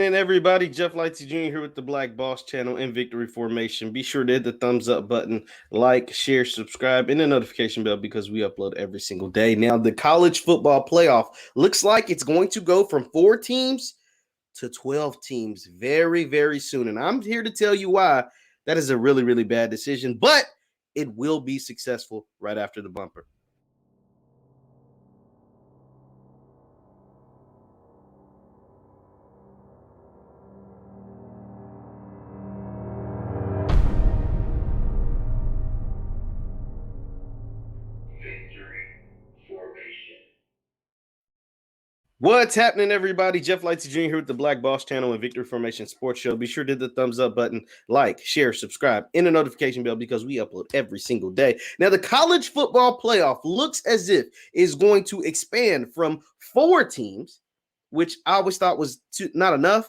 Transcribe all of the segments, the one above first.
And everybody, Jeff Lightsy Jr. here with the Black Boss Channel and Victory Formation. Be sure to hit the thumbs up button, like, share, subscribe, and the notification bell because we upload every single day. Now, the college football playoff looks like it's going to go from 4 teams to 12 teams very, very soon. And I'm here to tell you why that is a really, really bad decision, but it will be successful right after the bumper. What's happening, everybody? Jeff Lightsy Jr. here with the Black Boss Channel and Victory Formation Sports Show. Be sure to hit the thumbs up button, like, share, subscribe, and the notification bell because we upload every single day. Now, the college football playoff looks as if it's going to expand from 4 teams, which I always thought was not enough,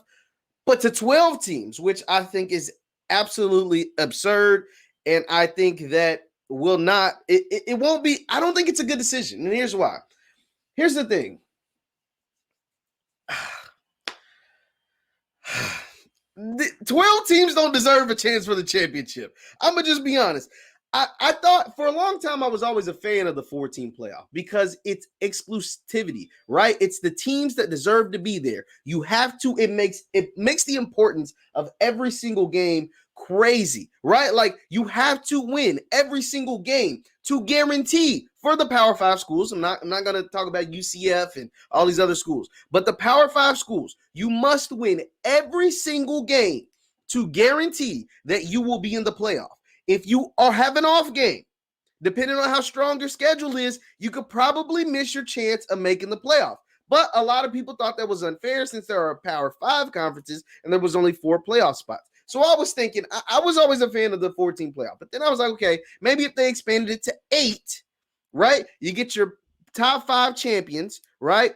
but to 12 teams, which I think is absolutely absurd. And I think that it won't be, I don't think it's a good decision. And here's why. Here's the thing. 12 teams don't deserve a chance for the championship. I'm going to just be honest. I thought for a long time I was always a fan of the 4-team playoff because it's exclusivity, right? It's the teams that deserve to be there. You have to, it makes the importance of every single game crazy, right? Like you have to win every single game to guarantee for the Power 5 schools. I'm not going to talk about UCF and all these other schools, but the Power 5 schools, you must win every single game to guarantee that you will be in the playoff. If you have an off game, depending on how strong your schedule is, you could probably miss your chance of making the playoff. But a lot of people thought that was unfair since there are Power 5 conferences and there was only 4 playoff spots. So I was thinking, I was always a fan of the 14 playoff. But then I was like, okay, maybe if they expanded it to 8, right? You get your top 5 champions, right?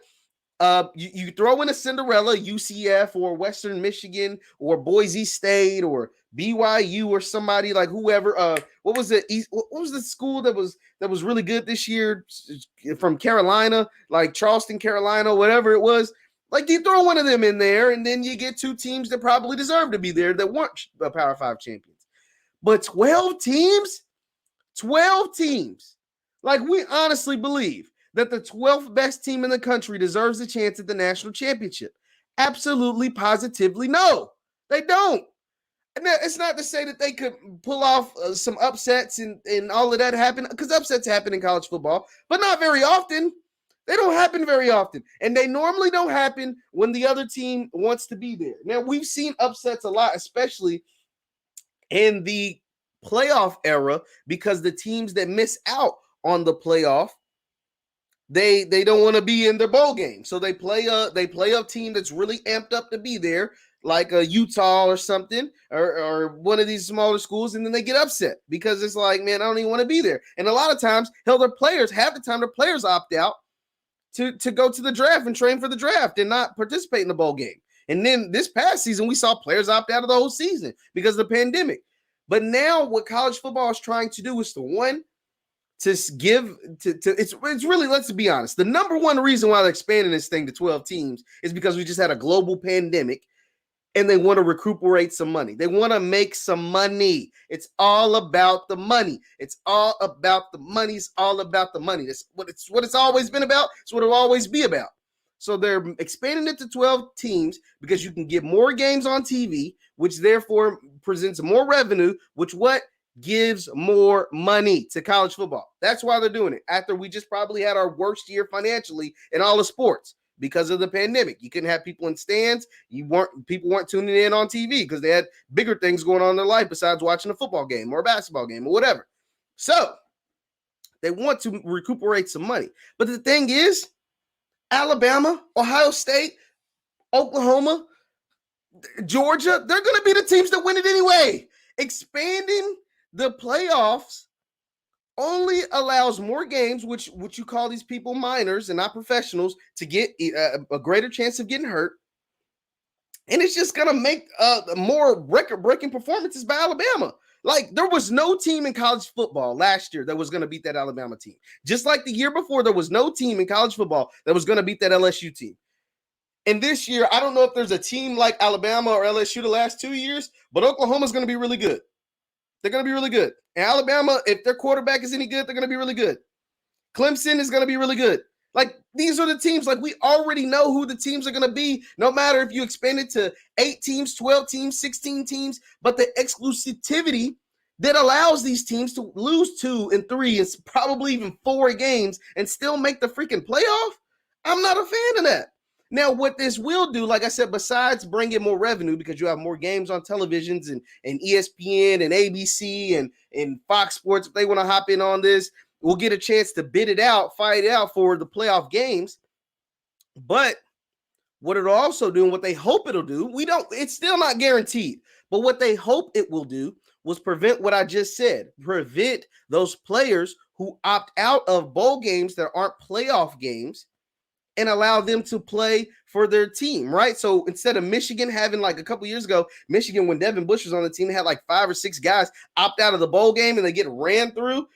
You throw in a Cinderella, UCF or Western Michigan or Boise State or BYU or somebody like whoever. What was the school that was really good this year from Carolina, like Charleston, Carolina, whatever it was? Like you throw one of them in there, and then you get 2 teams that probably deserve to be there that weren't Power 5 champions. But 12 teams, like we honestly believe that the 12th best team in the country deserves a chance at the national championship? Absolutely, positively, no, they don't. And it's not to say that they could pull off some upsets and all of that happen, because upsets happen in college football, but not very often. They don't happen very often. And they normally don't happen when the other team wants to be there. Now, we've seen upsets a lot, especially in the playoff era, because the teams that miss out on the playoff, they don't want to be in their bowl game. So they play a team that's really amped up to be there, like a Utah or something, or one of these smaller schools, and then they get upset because it's like, man, I don't even want to be there. And a lot of times, hell, their players, half the time, their players opt out to go to the draft and train for the draft and not participate in the bowl game. And then this past season, we saw players opt out of the whole season because of the pandemic. But now what college football is trying to do is it's really, let's be honest, the number one reason why they're expanding this thing to 12 teams is because we just had a global pandemic and they want to recuperate some money. They want to make some money. It's all about the money. It's all about the money. It's all about the money. That's what it's always been about. It's what it'll always be about. So they're expanding it to 12 teams because you can get more games on TV, which therefore presents more revenue, which gives more money to college football. That's why they're doing it. After we just probably had our worst year financially in all the sports because of the pandemic. You couldn't have people in stands. People weren't tuning in on TV because they had bigger things going on in their life besides watching a football game or a basketball game or whatever. So they want to recuperate some money. But the thing is, Alabama, Ohio State, Oklahoma, Georgia, they're going to be the teams that win it anyway. Expanding the playoffs only allows more games, which you call these people minors and not professionals, to get a greater chance of getting hurt. And it's just going to make more record-breaking performances by Alabama. Like, there was no team in college football last year that was going to beat that Alabama team. Just like the year before, there was no team in college football that was going to beat that LSU team. And this year, I don't know if there's a team like Alabama or LSU the last 2 years, but Oklahoma's going to be really good. They're going to be really good. And Alabama, if their quarterback is any good, they're going to be really good. Clemson is going to be really good. Like, these are the teams, like, we already know who the teams are going to be, no matter if you expand it to 8 teams, 12 teams, 16 teams, but the exclusivity that allows these teams to lose 2 and 3 and probably even 4 games and still make the freaking playoff, I'm not a fan of that. Now, what this will do, like I said, besides bringing more revenue because you have more games on televisions and ESPN and ABC and Fox Sports, if they want to hop in on this, we'll get a chance to bid it out, fight it out for the playoff games. But what it'll also do and what they hope it'll do, it's still not guaranteed, but what they hope it will do was prevent what I just said, prevent those players who opt out of bowl games that aren't playoff games and allow them to play for their team, right? So instead of Michigan having, like a couple years ago, Michigan, when Devin Bush was on the team, they had like 5 or 6 guys opt out of the bowl game and they get ran through.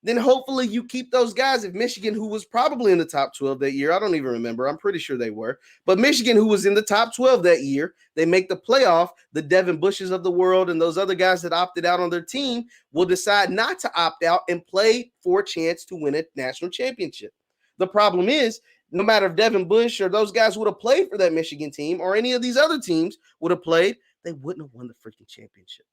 Then hopefully you keep those guys. If Michigan, who was probably in the top 12 that year, I don't even remember. I'm pretty sure they were. But Michigan, who was in the top 12 that year, they make the playoff. The Devin Bushes of the world and those other guys that opted out on their team will decide not to opt out and play for a chance to win a national championship. The problem is, no matter if Devin Bush or those guys would have played for that Michigan team or any of these other teams would have played, they wouldn't have won the freaking championship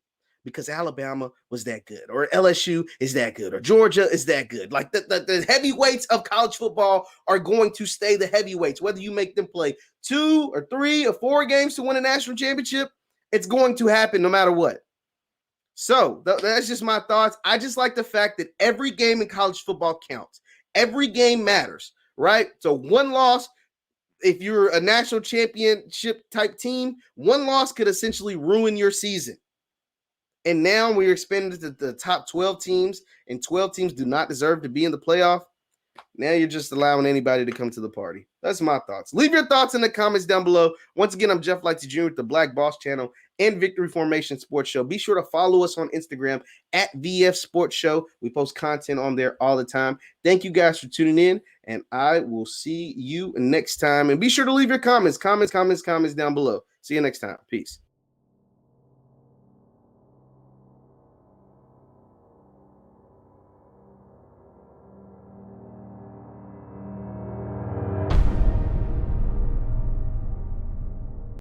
because Alabama was that good, or LSU is that good, or Georgia is that good. Like the heavyweights of college football are going to stay the heavyweights. Whether you make them play 2 or 3 or 4 games to win a national championship, it's going to happen no matter what. So that's just my thoughts. I just like the fact that every game in college football counts. Every game matters, right? So one loss, if you're a national championship type team, one loss could essentially ruin your season. And now we're expanding to the top 12 teams, and 12 teams do not deserve to be in the playoff. Now you're just allowing anybody to come to the party. That's my thoughts. Leave your thoughts in the comments down below. Once again, I'm Jeff Lightsy Jr. with the Black Boss Channel and Victory Formation Sports Show. Be sure to follow us on Instagram at VF Sports Show. We post content on there all the time. Thank you guys for tuning in, and I will see you next time. And be sure to leave your comments down below. See you next time. Peace.